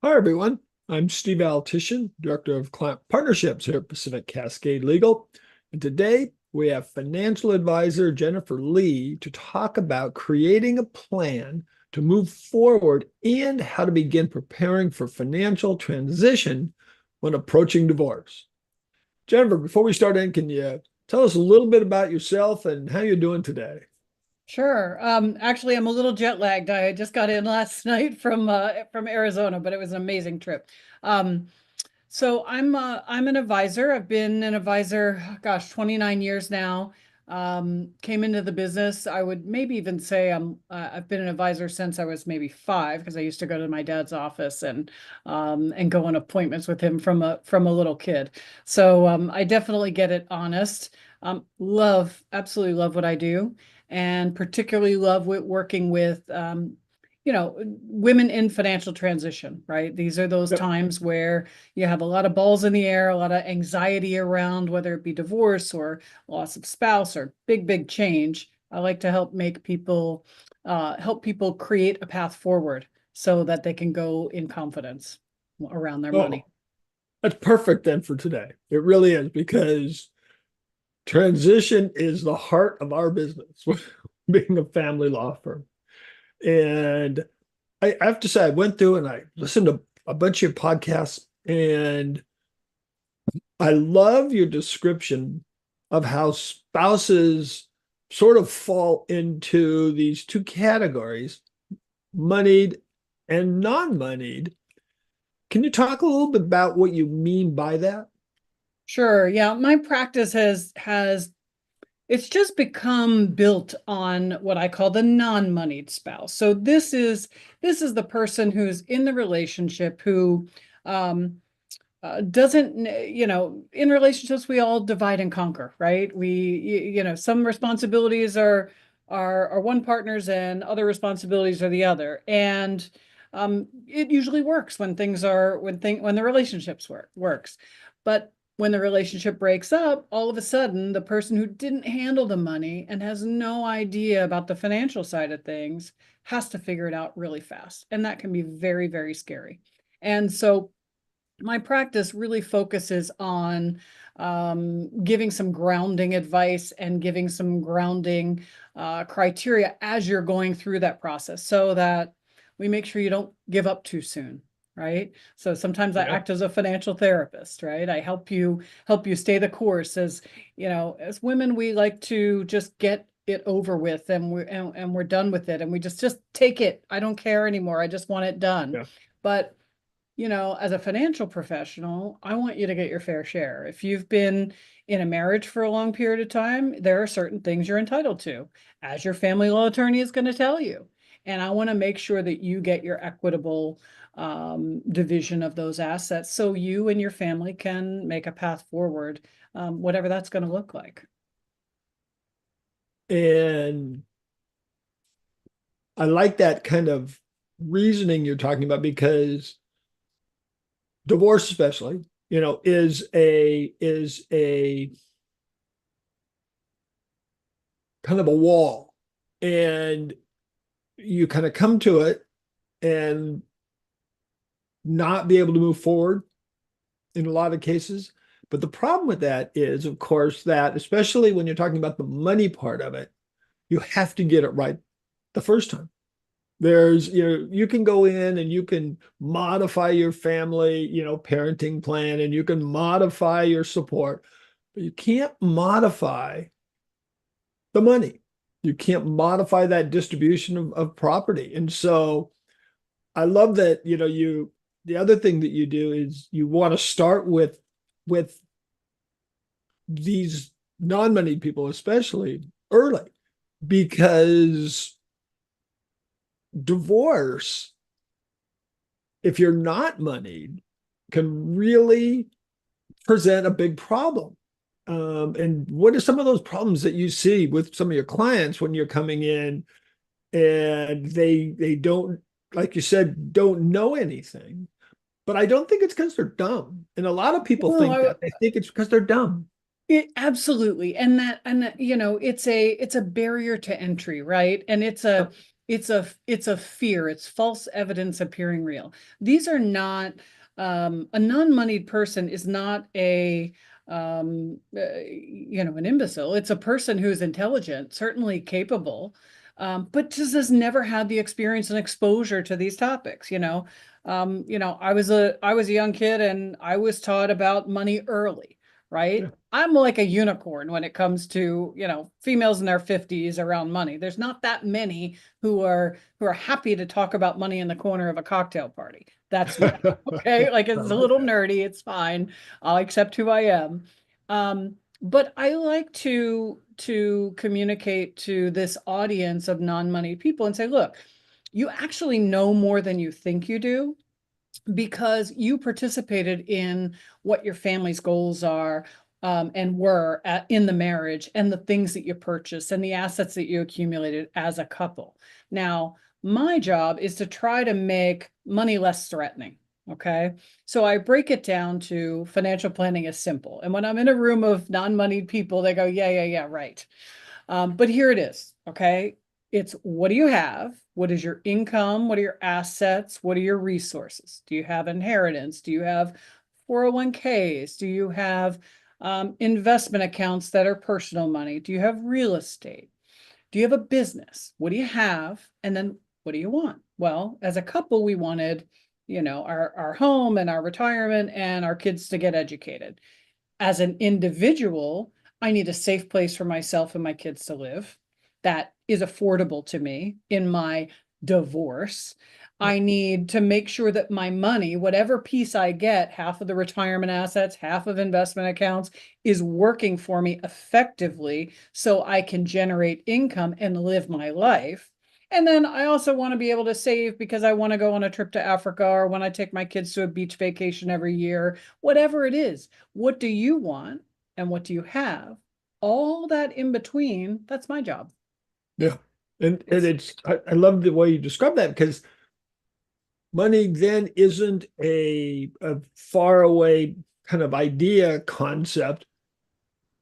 Hi, everyone. I'm Steve Altition, Director of Client Partnerships here at Pacific Cascade Legal. And today we have financial advisor Jennifer Lee to talk about creating a plan to move forward and how to begin preparing for financial transition when approaching divorce. Jennifer, before we start in, can you tell us a little bit about yourself and how you're doing today? Sure. Actually, I'm a little jet lagged. I just got in last night from Arizona, but it was an amazing trip. Um, so I'm an advisor. I've been an advisor, gosh, 29 years now. Came into the business. I would maybe even say I've been an advisor since I was maybe five because I used to go to my dad's office and go on appointments with him from a little kid. So I definitely get it honest. Absolutely love what I do, and particularly love working with women in financial transition, right? These are those Yep. times where you have a lot of balls in the air, a lot of anxiety around, whether it be divorce or loss of spouse or big change. I like to help people create a path forward so that they can go in confidence around their money. Oh, that's perfect then for today. It really is because transition is the heart of our business, being a family law firm. And I have to say, I went through and I listened to a bunch of podcasts, and I love your description of how spouses sort of fall into these two categories, moneyed and non-moneyed. Can you talk a little bit about what you mean by that? Sure. Yeah. My practice has it's just become built on what I call the non-moneyed spouse. So this is the person who's in the relationship who um, doesn't, in relationships we all divide and conquer, right? Some responsibilities are one partner's and other responsibilities are the other, and it usually works when the relationships works, but when the relationship breaks up, all of a sudden the person who didn't handle the money and has no idea about the financial side of things has to figure it out really fast, and that can be very scary. And so my practice really focuses on giving some grounding advice and giving some grounding criteria as you're going through that process so that we make sure you don't give up too soon. Right. So sometimes I Yeah. act as a financial therapist, right? I help you stay the course. As women, we like to just get it over with, and we're done with it, and we just take it. I don't care anymore. I just want it done. Yeah. But as a financial professional, I want you to get your fair share. If you've been in a marriage for a long period of time, there are certain things you're entitled to, as your family law attorney is going to tell you. And I want to make sure that you get your equitable division of those assets so you and your family can make a path forward, whatever that's going to look like. And I like that kind of reasoning you're talking about because divorce especially, is a kind of a wall. And you kind of come to it and not be able to move forward in a lot of cases. But the problem with that is, of course, that especially when you're talking about the money part of it, you have to get it right the first time. You can go in and you can modify your family, parenting plan, and you can modify your support, but you can't modify the money. You can't modify that distribution of property. And so I love that, the other thing that you do is you want to start with these non-money people, especially early, because divorce, if you're not moneyed, can really present a big problem. And what are some of those problems that you see with some of your clients when you're coming in and they don't, like you said, don't know anything? But I don't think it's because they're dumb. And a lot of people think No, that they think it's because they're dumb. absolutely. And it's a barrier to entry, right? And it's a Yep. it's a fear. It's false evidence appearing real. These are not a non-moneyed person is not an imbecile. It's a person who's intelligent, certainly capable, but just has never had the experience and exposure to these topics. I was a young kid and I was taught about money early, Yeah. right? I'm like a unicorn when it comes to, females in their 50s around money. There's not that many who are happy to talk about money in the corner of a cocktail party. That's me. Okay. Like I it's a like little that. nerdy. It's fine. I'll accept who I am. But I like to communicate to this audience of non-money people and say, look, you actually know more than you think you do because you participated in what your family's goals are, and were in the marriage and the things that you purchased and the assets that you accumulated as a couple. Now, my job is to try to make money less threatening. Okay. So I break it down to financial planning is simple. And when I'm in a room of non-moneyed people, they go, yeah, yeah, yeah, right. But here it is. Okay. It's what do you have? What is your income? What are your assets? What are your resources? Do you have inheritance? Do you have 401ks? Do you have investment accounts that are personal money? Do you have real estate? Do you have a business? What do you have? And then what do you want? Well, as a couple, we wanted, our home and our retirement and our kids to get educated. As an individual, I need a safe place for myself and my kids to live that is affordable to me in my divorce. I need to make sure that my money, whatever piece I get, half of the retirement assets, half of investment accounts, is working for me effectively so I can generate income and live my life. And then I also want to be able to save because I want to go on a trip to Africa or when I take my kids to a beach vacation every year, whatever it is. What do you want and what do you have? All that in between, that's my job. Yeah. And It's I love the way you describe that because money then isn't a far away kind of idea concept.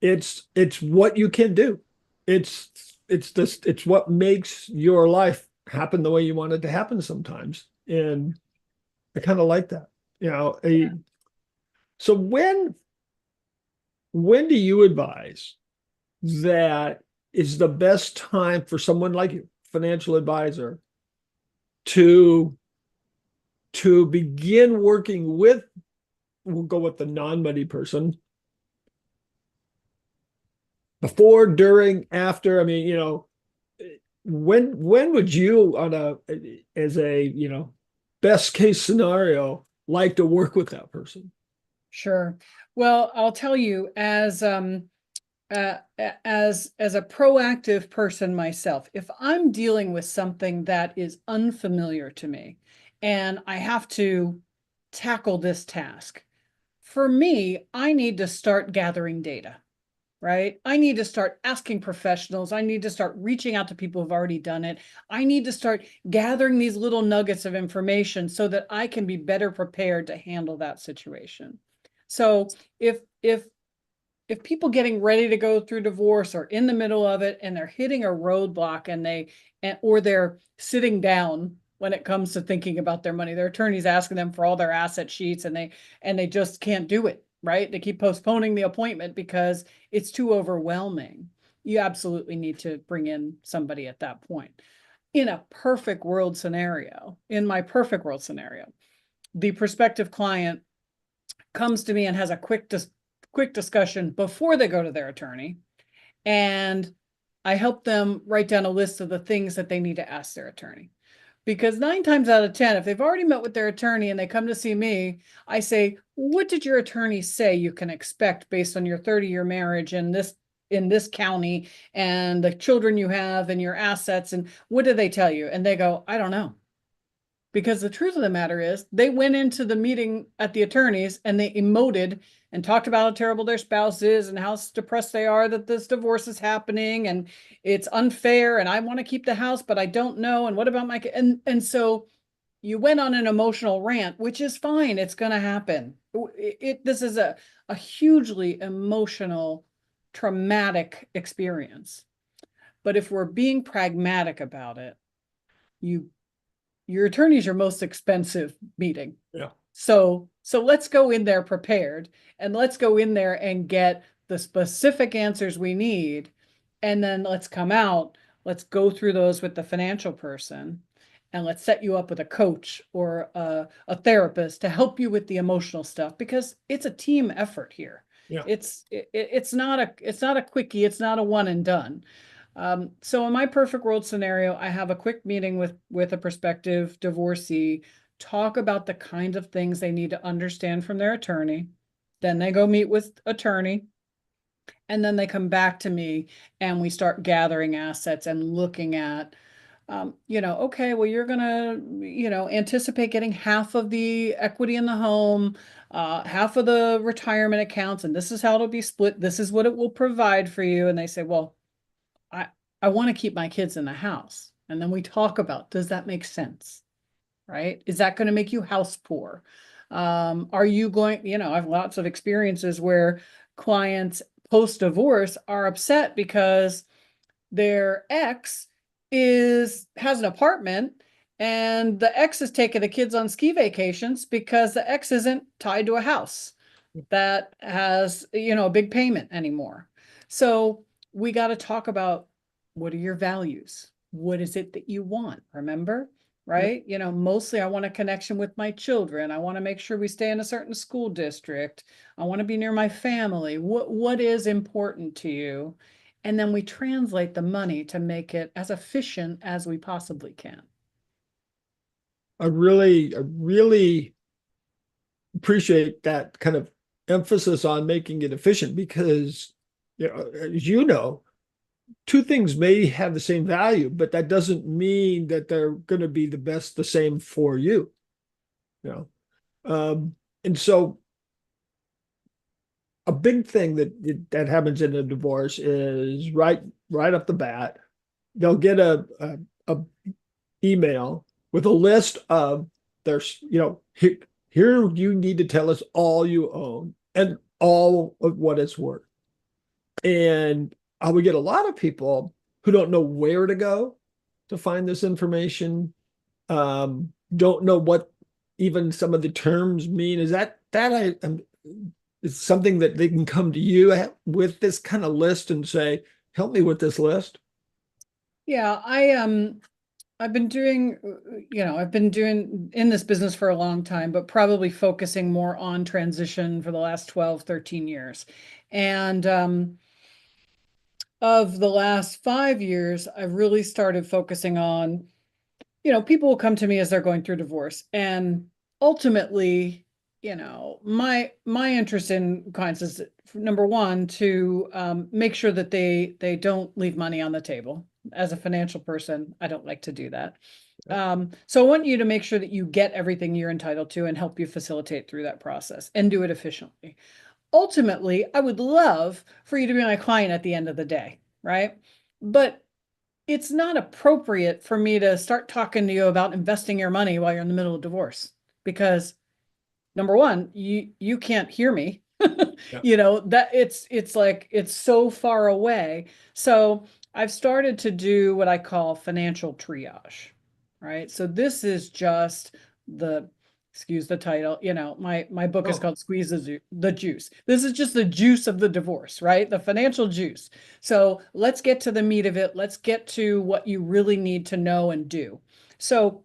It's what you can do. It's it's what makes your life happen the way you want it to happen sometimes. And I kind of like that. You know, so when do you advise that is the best time for someone like you, financial advisor, to begin working with, we'll go with the non-money person, before, during, after? I mean, when would you on a as a, best case scenario like to work with that person? sure. Well, I'll tell you, as a proactive person myself, if I'm dealing with something that is unfamiliar to me and I have to tackle this task, for me, I need to start gathering data, right? I need to start asking professionals. I need to start reaching out to people who've already done it. I need to start gathering these little nuggets of information so that I can be better prepared to handle that situation. So if people getting ready to go through divorce are in the middle of it and they're hitting a roadblock or they're sitting down when it comes to thinking about their money, their attorney's asking them for all their asset sheets and they just can't do it, right? They keep postponing the appointment because it's too overwhelming. You absolutely need to bring in somebody at that point. In my perfect world scenario, the prospective client comes to me and has a quick discussion before they go to their attorney, and I help them write down a list of the things that they need to ask their attorney. Because 9 times out of 10, if they've already met with their attorney and they come to see me, I say, what did your attorney say you can expect based on your 30-year marriage in this county and the children you have and your assets? And what did they tell you? And they go, I don't know. Because the truth of the matter is, they went into the meeting at the attorneys and they emoted and talked about how terrible their spouse is and how depressed they are that this divorce is happening and it's unfair and I want to keep the house, but I don't know. And what about my kid? And so you went on an emotional rant, which is fine. It's going to happen. This is a hugely emotional, traumatic experience. But if we're being pragmatic about it, you your attorney's your most expensive meeting. Yeah. So let's go in there prepared, and let's go in there and get the specific answers we need. And then let's come out, let's go through those with the financial person, and let's set you up with a coach or a therapist to help you with the emotional stuff, because it's a team effort here. Yeah. It's not a quickie, it's not a one and done. So in my perfect world scenario, I have a quick meeting with a prospective divorcee, talk about the kinds of things they need to understand from their attorney. Then they go meet with attorney, and then they come back to me, and we start gathering assets and looking at, okay, well, you're gonna, anticipate getting half of the equity in the home, half of the retirement accounts, and this is how it'll be split. This is what it will provide for you. And they say, well, I I want to keep my kids in the house. And then we talk about, does that make sense? Right? Is that going to make you house poor? Are you going, I have lots of experiences where clients post divorce are upset because their ex is has an apartment, and the ex is taking the kids on ski vacations because the ex isn't tied to a house that has, a big payment anymore. So we got to talk about, what are your values? What is it that you want? Remember? Yeah. Right? Mostly I want a connection with my children. I want to make sure we stay in a certain school district. I want to be near my family. What is important to you? And then we translate the money to make it as efficient as we possibly can. I really appreciate that kind of emphasis on making it efficient because, as you know, two things may have the same value, but that doesn't mean that they're going to be the same for you. You know, and so a big thing that happens in a divorce is right up the bat, they'll get a email with a list of there's, here you need to tell us all you own and all of what it's worth. And I would get a lot of people who don't know where to go to find this information, don't know what even some of the terms mean. Is that is something that they can come to you with this kind of list and say, help me with this list? Yeah, I've been doing in this business for a long time, but probably focusing more on transition for the last 12, 13 years. And of the last 5 years, I've really started focusing on, people will come to me as they're going through divorce. And ultimately, my interest in clients is, number one, to make sure that they don't leave money on the table. As a financial person, I don't like to do that. So I want you to make sure that you get everything you're entitled to and help you facilitate through that process and do it efficiently. Ultimately, I would love for you to be my client at the end of the day, right? But it's not appropriate for me to start talking to you about investing your money while you're in the middle of divorce, because number one, you can't hear me. Yeah. That it's like it's so far away. So I've started to do what I call financial triage, right? So this is just the, excuse the title, my book is Oh, called Squeeze the Juice. This is just the juice of the divorce, right? The financial juice. So let's get to the meat of it. Let's get to what you really need to know and do. So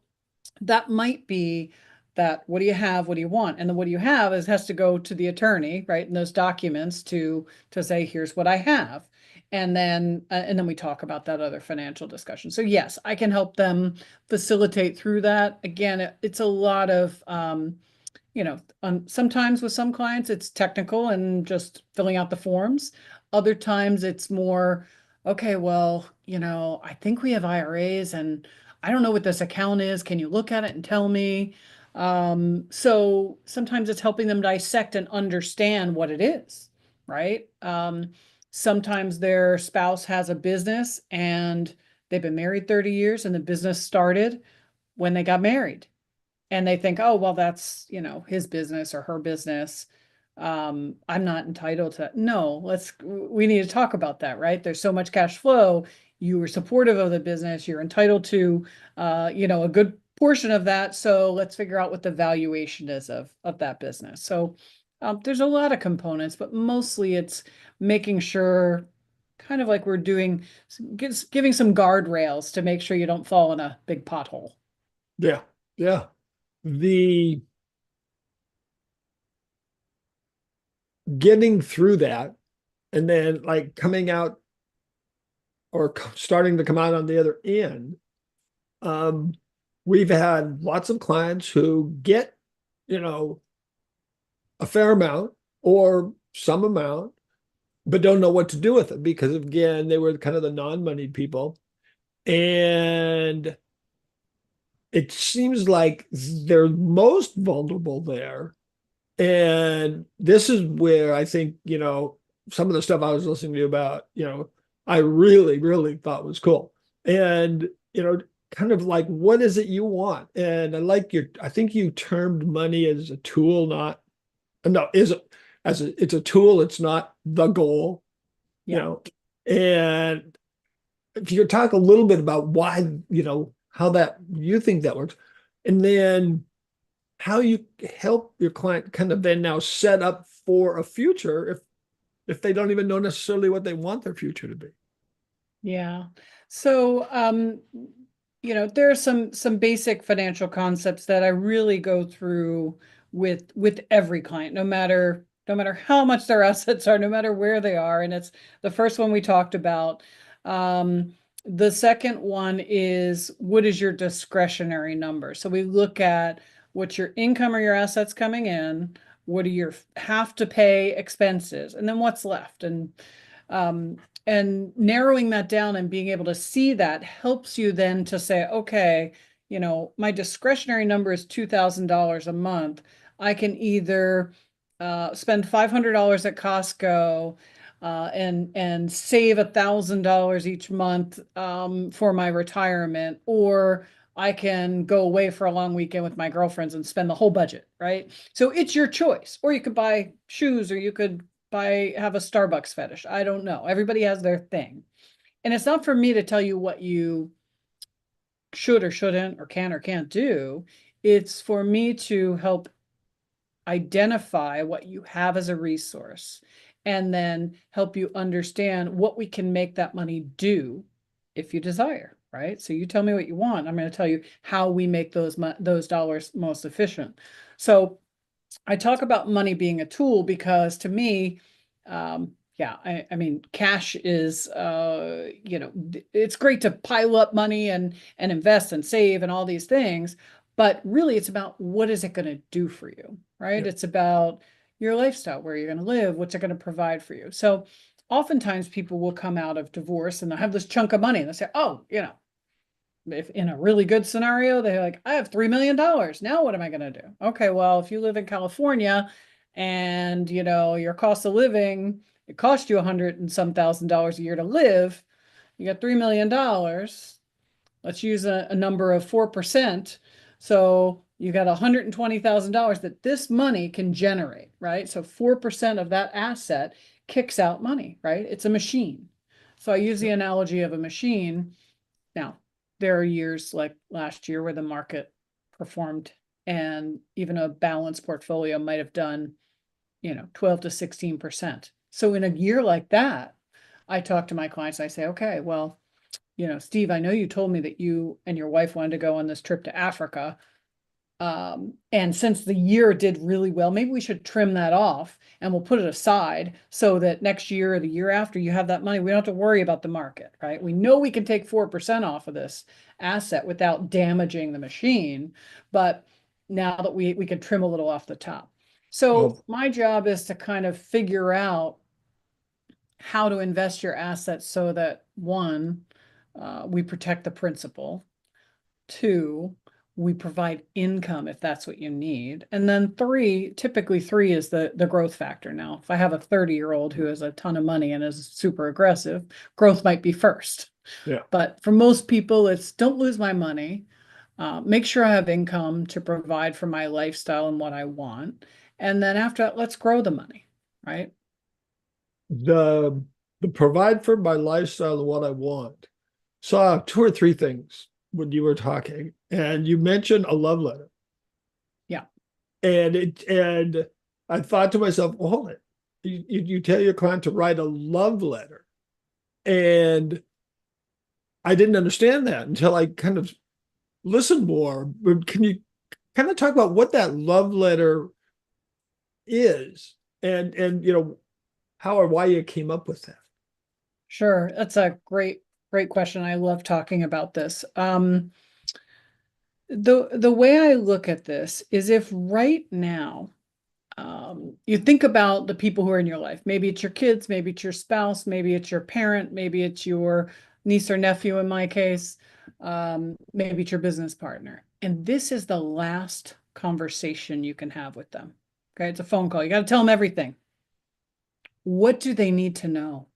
that might be that, what do you have, what do you want, and then what do you have is has to go to the attorney, right, in those documents to say, here's what I have. And then we talk about that other financial discussion. So yes, I can help them facilitate through that. Again, it's a lot of sometimes with some clients it's technical and just filling out the forms. Other times it's more, okay, well, I think we have IRAs, and I don't know what this account is. Can you look at it and tell me? So sometimes it's helping them dissect and understand what it is, right? Sometimes their spouse has a business and they've been married 30 years, and the business started when they got married, and they think, oh, well, that's, his business or her business. I'm not entitled to. No, we need to talk about that, right? There's so much cash flow. you were supportive of the business, you're entitled to, a good portion of that. So let's figure out what the valuation is of that business. So there's a lot of components, but mostly it's making sure, kind of like we're doing, giving some guardrails to make sure you don't fall in a big pothole. Yeah. Yeah. The getting through that and then like coming out or starting to come out on the other end. Um, we've had lots of clients who get, you know, a fair amount or some amount, but don't know what to do with it because again, they were kind of the non-moneyed people. And it seems like they're most vulnerable there. And this is where I think, some of the stuff I was listening to you about, I really, really thought was cool. And, kind of like, what is it you want? And I think you termed money as a tool, not, no, is it it's a tool, it's not the goal, you Yeah. know. And if you could talk a little bit about why, how that you think that works, and then how you help your client kind of then now set up for a future if they don't even know necessarily what they want their future to be. Yeah. So, there are some basic financial concepts that I really go through with every client, no matter how much their assets are, no matter where they are. And it's the first one we talked about. The second one is what is your discretionary number? So we look at what's your income or your assets coming in, what are your have to pay expenses, and then what's left. Um, and narrowing that down and being able to see that helps you then to say, okay, my discretionary number is $2,000 a month. I can either spend $500 at Costco and save $1,000 each month for my retirement, or I can go away for a long weekend with my girlfriends and spend the whole budget, right? So it's your choice. Or you could buy shoes, or you could have a Starbucks fetish. I don't know. Everybody has their thing. And it's not for me to tell you what you should or shouldn't or can or can't do. It's for me to help identify what you have as a resource and then help you understand what we can make that money do if you desire, right? So you tell me what you want. I'm going to tell you how we make those dollars most efficient. So I talk about money being a tool because to me, yeah, I mean, cash is, it's great to pile up money and invest and save and all these things, but really it's about what is it going to do for you, right? Yeah. It's about your lifestyle, where you're going to live, what's it going to provide for you. So oftentimes people will come out of divorce and they'll have this chunk of money and they'll say, oh, if in a really good scenario, they're like, I have $3 million. Now what am I going to do? Okay, well, if you live in California and your cost of living, it costs you 100 and some $1,000s a year to live, you got $3 million. Let's use a number of 4%. So you got $120,000 that this money can generate, right? So 4% of that asset kicks out money, right? It's a machine. So I use the analogy of a machine. Now, there are years like last year where the market performed and even a balanced portfolio might have done, 12 to 16%. So in a year like that, I talk to my clients and I say, okay, well, Steve, I know you told me that you and your wife wanted to go on this trip to Africa. And since the year did really well, maybe we should trim that off and we'll put it aside so that next year or the year after you have that money. We don't have to worry about the market, right? We know we can take 4% off of this asset without damaging the machine, but now that we can trim a little off the top. So Well, my job is to kind of figure out how to invest your assets so that one, we protect the principal. Two, we provide income if that's what you need. And then three, typically three is the growth factor. Now, if I have a 30-year-old who has a ton of money and is super aggressive, growth might be first. yeah. But for most people, it's don't lose my money. Make sure I have income to provide for my lifestyle and what I want. And then after that, let's grow the money, right? The provide for my lifestyle and what I want. saw two or three things when you were talking, and you mentioned a love letter, Yeah, and I thought to myself, well, hold it. You tell your client to write a love letter, and I didn't understand that until I kind of listened more. But can you kind of talk about what that love letter is, and how or why you came up with that? sure. That's a great question. I love talking about this. The way I look at this is if right now, you think about the people who are in your life. Maybe it's your kids, maybe it's your spouse, maybe it's your parent, maybe it's your niece or nephew in my case, maybe it's your business partner. And this is the last conversation you can have with them. Okay, it's a phone call. You got to tell them everything. What do they need to know?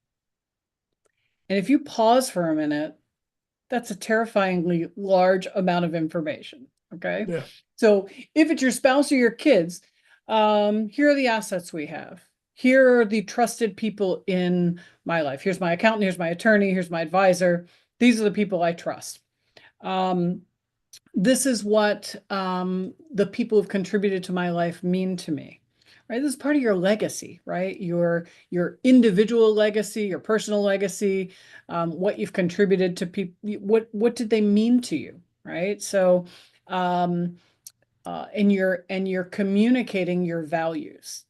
And if you pause for a minute, that's a terrifyingly large amount of information. Okay. Yeah. So if it's your spouse or your kids, here are the assets we have. Here are the trusted people in my life. Here's my accountant. Here's my attorney. Here's my advisor. These are the people I trust. Um, this is what the people who've contributed to my life mean to me. Right? This is part of your legacy, right? Your individual legacy, your personal legacy, what you've contributed to people. What did they mean to you, right? So, um, and you're communicating your values.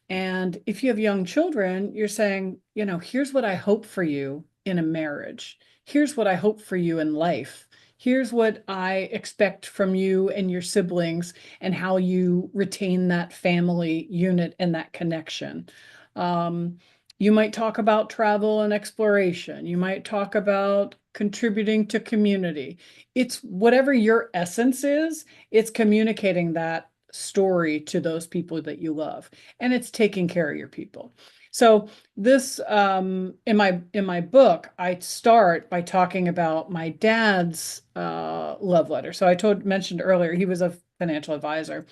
And if you have young children, you're saying, here's what I hope for you in a marriage. Here's what I hope for you in life. Here's what I expect from you and your siblings and how you retain that family unit and that connection. Um, you might talk about travel and exploration. You might talk about contributing to community. It's whatever your essence is, it's communicating that story to those people that you love, and it's taking care of your people. So this in my book, I start by talking about my dad's love letter. So I mentioned earlier he was a financial advisor,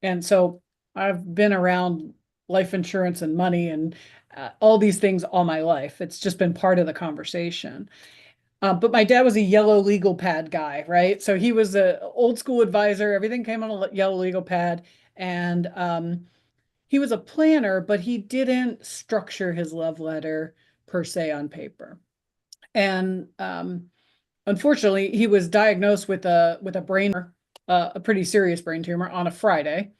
and so I've been around life insurance and money and all these things all my life. It's just been part of the conversation. But my dad was a yellow legal pad guy, right? So he was a old school advisor. Everything came on a yellow legal pad, and he was a planner, but he didn't structure his love letter per se on paper. And unfortunately, he was diagnosed with a brain, a pretty serious brain tumor on a Friday.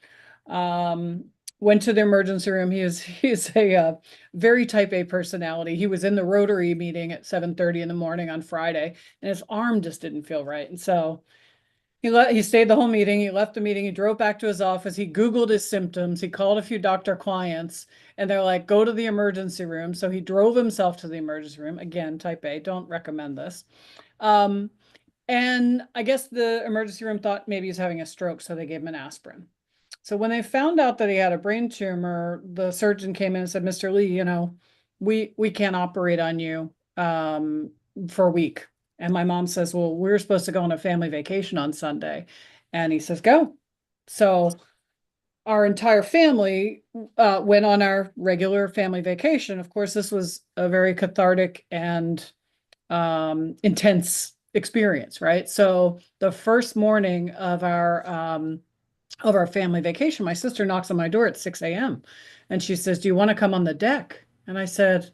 Um, Went to the emergency room. He's a very type A personality. He was in the Rotary meeting at 7:30 in the morning on Friday, and his arm just didn't feel right. And so he stayed the whole meeting. He left the meeting. He drove back to his office. He Googled his symptoms. He called a few doctor clients, and they're like, go to the emergency room. So he drove himself to the emergency room. Again, type A, don't recommend this. Um, and I guess the emergency room thought maybe he's having a stroke, so they gave him an aspirin. So when they found out that he had a brain tumor, the surgeon came in and said, Mr. Lee, we can't operate on you for a week. And my mom says, well, we were supposed to go on a family vacation on Sunday. And he says, go. So our entire family went on our regular family vacation. Of course, this was a very cathartic and intense experience, right? So the first morning of our family vacation, my sister knocks on my door at 6 a.m. and she says, do you want to come on the deck? And I said,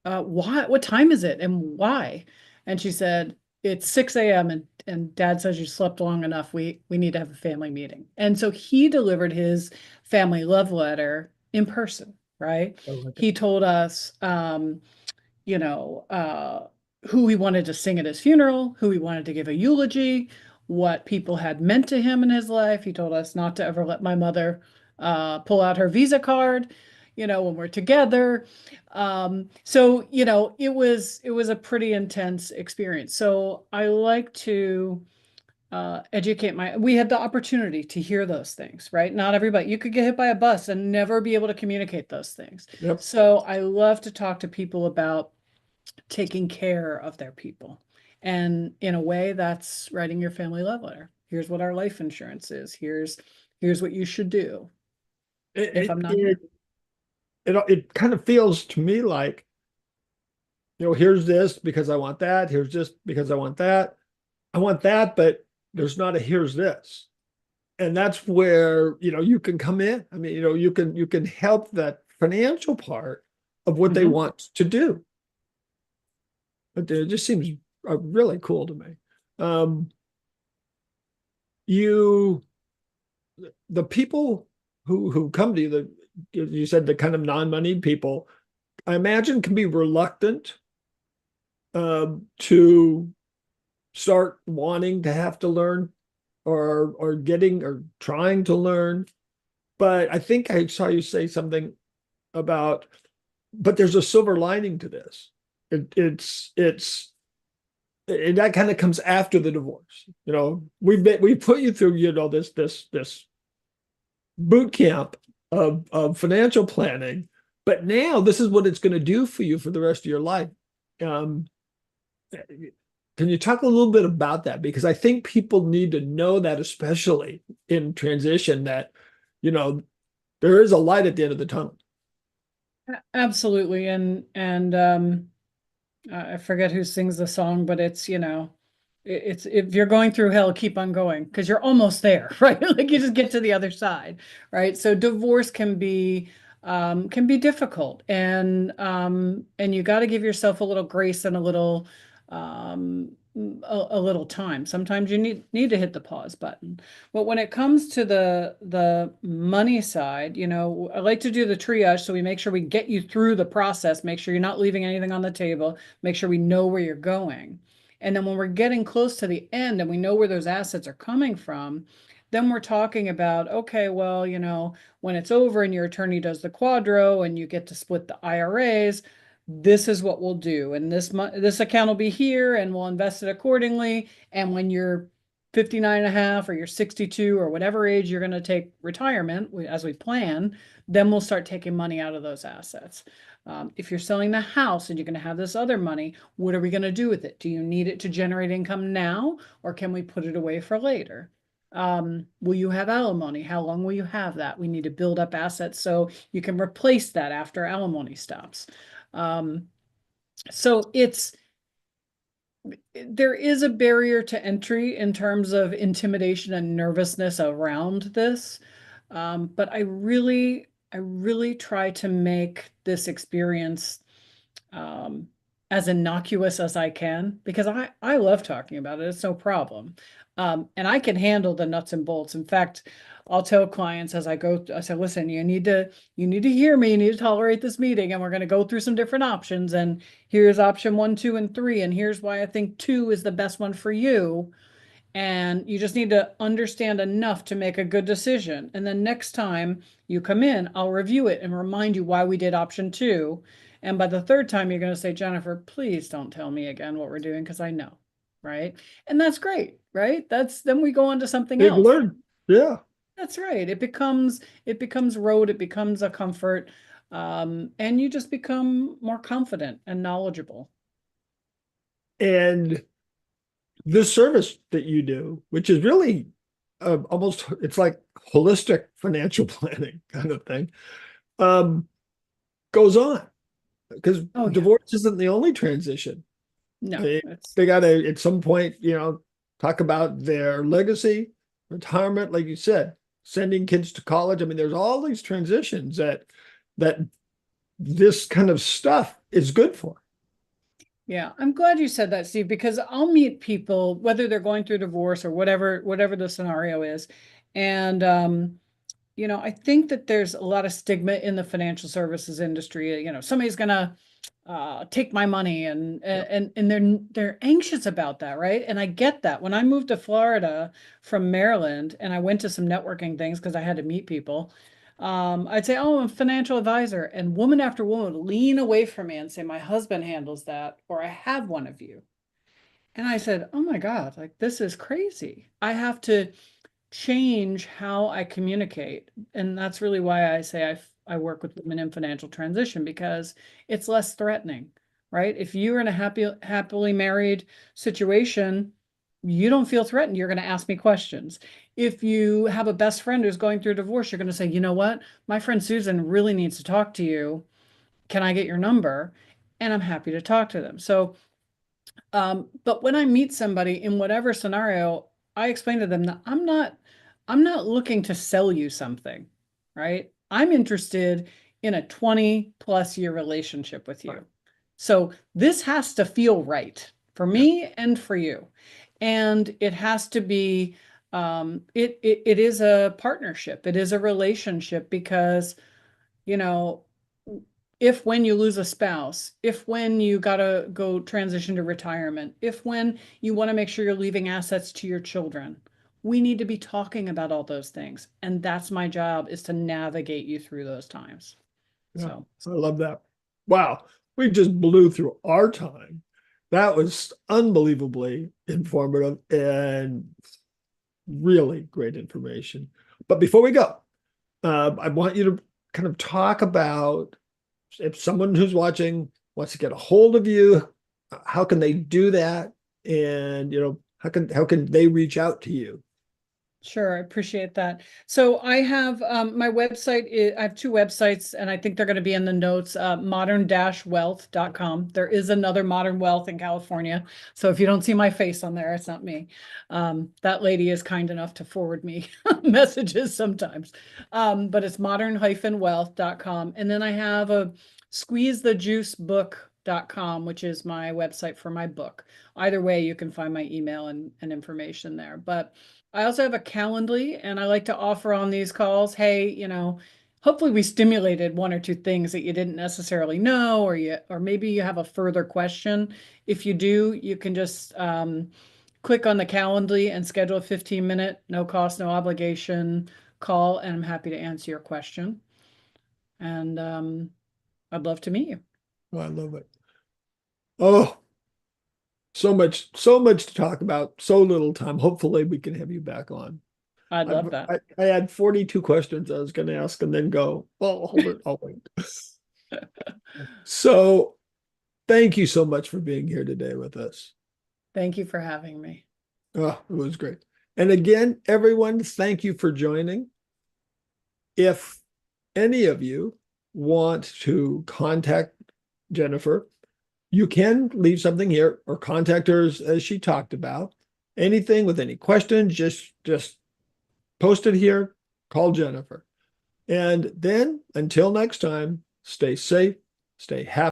why? What time is it and why? And she said, it's 6 a.m. and dad says you slept long enough. We need to have a family meeting. And so he delivered his family love letter in person, right? I like it. He told us you know, who he wanted to sing at his funeral, who he wanted to give a eulogy, what people had meant to him in his life. He told us not to ever let my mother pull out her Visa card, when we're together. So, it was a pretty intense experience. So I like to we had the opportunity to hear those things, right? Not everybody, you could get hit by a bus and never be able to communicate those things. Yep. So I love to talk to people about taking care of their people. And in a way, that's writing your family love letter. Here's what our life insurance is. Here's what you should do if It I'm not it here. it, it kind of feels to me like here's this because I want that. Here's this because I want that. I want that, but there's not a here's this. And that's where, you can come in. I mean, you can help that financial part of what they Mhm. want to do. But it just seems really cool to me. Um, you, the people who come to you, you said the kind of non-moneyed people, I imagine can be reluctant to start wanting to have to learn or getting or trying to learn. But I think I saw you say something about, but there's a silver lining to this. It's and that kind of comes after the divorce. We've put you through, this boot camp of financial planning, but now this is what it's going to do for you for the rest of your life. Um, can you talk a little bit about that? Because I think people need to know that, especially in transition, that you know there is a light at the end of the tunnel. Absolutely. And I forget who sings the song, but it's, it's if you're going through hell, keep on going because you're almost there, right? Like you just get to the other side, right? So divorce can be difficult, and you got to give yourself a little grace and a little time. Sometimes you need to hit the pause button. But when it comes to the money side, I like to do the triage so we make sure we get you through the process, make sure you're not leaving anything on the table, make sure we know where you're going. And then when we're getting close to the end and we know where those assets are coming from, then we're talking about, okay, well, when it's over and your attorney does the quadro and you get to split the IRAs, this is what we'll do. And this account will be here and we'll invest it accordingly. And when you're 59 and a half or you're 62 or whatever age you're going to take retirement as we plan, then we'll start taking money out of those assets. If you're selling the house and you're going to have this other money, what are we going to do with it? Do you need it to generate income now, or can we put it away for later? Will you have alimony? How long will you have that? We need to build up assets so you can replace that after alimony stops. Um, so there is a barrier to entry in terms of intimidation and nervousness around this. But I really try to make this experience um, as innocuous as I can because I love talking about it. It's no problem. And I can handle the nuts and bolts. In fact, I'll tell clients as I go, I say, listen, you need to hear me, you need to tolerate this meeting, and we're going to go through some different options. And here's option one, two, and three. And here's why I think two is the best one for you. And you just need to understand enough to make a good decision. And then next time you come in, I'll review it and remind you why we did option two. And by the third time, you're going to say, Jennifer, please don't tell me again what we're doing because I know. Right. And that's great. Right. Then we go on to something They've else. learned, yeah. That's right. It becomes road, it becomes a comfort. And you just become more confident and knowledgeable. And this service that you do, which is really almost, it's like holistic financial planning kind of thing, um, goes on because Oh yeah. divorce isn't the only transition. I No, mean, it's they got to, at some point, talk about their legacy, retirement, like you said, sending kids to college. I mean, there's all these transitions that this kind of stuff is good for. Yeah, I'm glad you said that, Steve, because I'll meet people, whether they're going through divorce or whatever the scenario is. And I think that there's a lot of stigma in the financial services industry. Somebody's gonna take my money and Yeah. they're anxious about that, right? And I get that. When I moved to Florida from Maryland and I went to some networking things because I had to meet people, I'd say, "Oh, I'm a financial advisor," and woman after woman would lean away from me and say, "My husband handles that," or "I have one of you." And I said, "Oh my God, like this is crazy. I have to change how I communicate." And that's really why I say I work with women in financial transition because it's less threatening, right? If you're in a happily married situation, you don't feel threatened. You're going to ask me questions. If you have a best friend who's going through a divorce, you're going to say, you know what? My friend Susan really needs to talk to you. Can I get your number? and I'm happy to talk to them. So, but when I meet somebody in whatever scenario, I explain to them that I'm not looking to sell you something, right? I'm interested in a 20 plus year relationship with Right. you. So this has to feel right for Yeah. me and for you. And it has to be, it is a partnership. It is a relationship because, you know, if when you lose a spouse, if when you gotta go transition to retirement, if when you want to make sure you're leaving assets to your children, we need to be talking about all those things. And that's my job, is to navigate you through those times. Yeah. So I love that. Wow. We just blew through our time. That was unbelievably informative and really great information. But before we go, I want you to kind of talk about, if someone who's watching wants to get a hold of you, how can they do that? And how can they reach out to you? sure, I appreciate that. So I have my website. I have two websites, and I think they're going to be in the notes. Modern-wealth.com. There is another Modern Wealth in California. So if you don't see my face on there, it's not me. That lady is kind enough to forward me messages sometimes. But it's modern-wealth.com. And then I have a squeezethejuicebook.com, which is my website for my book. Either way, you can find my email and information there. But I also have a Calendly, and I like to offer on these calls, hey, hopefully we stimulated one or two things that you didn't necessarily know, or maybe you have a further question. If you do, you can just click on the Calendly and schedule a 15-minute, no cost, no obligation call, and I'm happy to answer your question. And I'd love to meet you. Oh, I love it. Oh, so much to talk about, so little time. Hopefully we can have you back on. I'd love that. I had 42 questions I was going to ask and then go, oh, hold it. I'll wait. So thank you so much for being here today with us. Thank you for having me. Oh, it was great. And again, everyone, thank you for joining. If any of you want to contact Jennifer, you can leave something here or contact her as she talked about. Anything with any questions, just post it here, call Jennifer. And then until next time, stay safe, stay happy.